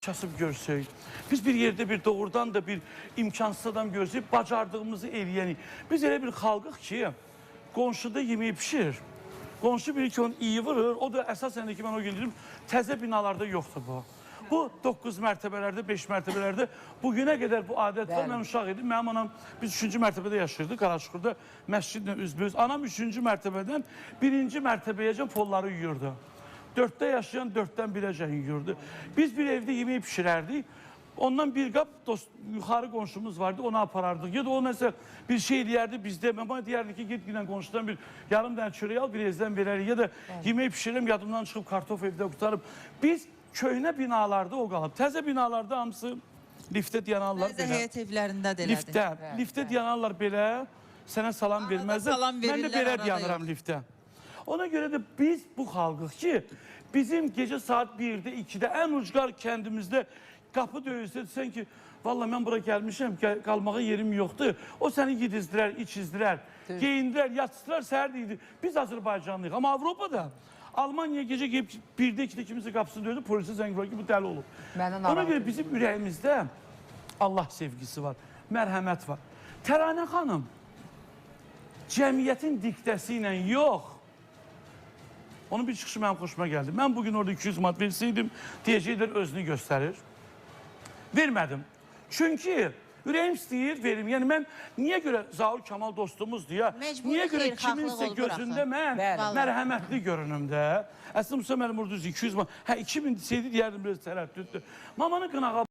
kasıb görsək, biz bir yerdə bir doğrudan da bir imkansız adam görsək, bacardığımızı eləyənik. Biz elə bir xalqıq ki, qonşuda yemeği pişirir. Qonşu bilir ki, onu iyi vurur. O da əsasən ki, mən o gün dedim, təzə binalarda yoxdur bu. Bu 9 mərtəbələrdə, 5 mərtəbələrdə bugünə qədər bu adət var. Mən uşaq idim. Mənim anam, biz 3-cü mərtəbədə yaşayırdıq, Qaraçuxurda məscidlə üzbüz. Anam 3-cü mərtəbədən 1-ci mərtəbəyəcən polları yuyurdu. 4'te yaşayan 4'ten 1'e yiyordu. Biz bir evde yemeği pişirerdik. Ondan bir kap yukarı komşumuz vardı, onu aparardık. Ya da o mesela bir şey diyerdi bizde, ama diyerdi ki git giden komşudan bir yarım tane çöreği al, bir ezden verelim. Ya da yemeği pişirelim, yadımdan çıkıp kartof evde kurtarıp. Biz köhne binalarda o qalıb. Təzə binalarda hamısı liftə dayanarlar belə. Bəzi həyət evlərində də elədir. Liftə dayanarlar belə, sənə salam verməzlər. Mən də belə dayanıram liftə. Ona göre de biz bu xalqıq ki, bizim gece saat 1'de 2'de en ucqar kəndimizdə qapı döyülsə, sən ki, valla mən bura gəlmişəm, qalmağa yerim yoxdur. O səni yedizdirər, içizdirər, geyindirər, yatsıdırər, səhər deyildir. Biz Azərbaycanlıyıq. Amma Avropada Almanya gece gelip 1'de 2'de kimisi qapısını döydü, polise zəng vurur ki, bu dəli olub. Ona göre bizim ürəyimizdə Allah sevgisi var, mərhəmət var. Təranə xanım, cəmiyyətin diktəsi ilə yox, onun bir çıxışı mənim xoşuma gəldi. Mən bugün orada 200 manat verseydim, deyəcəklər özünü göstərir. Vermədim. Çünki ürəyim istəyir, verim. Yəni mən niyə görə Zaur Kamal dostumuzdur ya, niyə görə kiminsə gözündə mən mərhəmətli görünüm də. Əslində Musa mənim orada 200 manat, 2000 deseydi deyərdim biraz tərəddüddür. Mamanı qınağa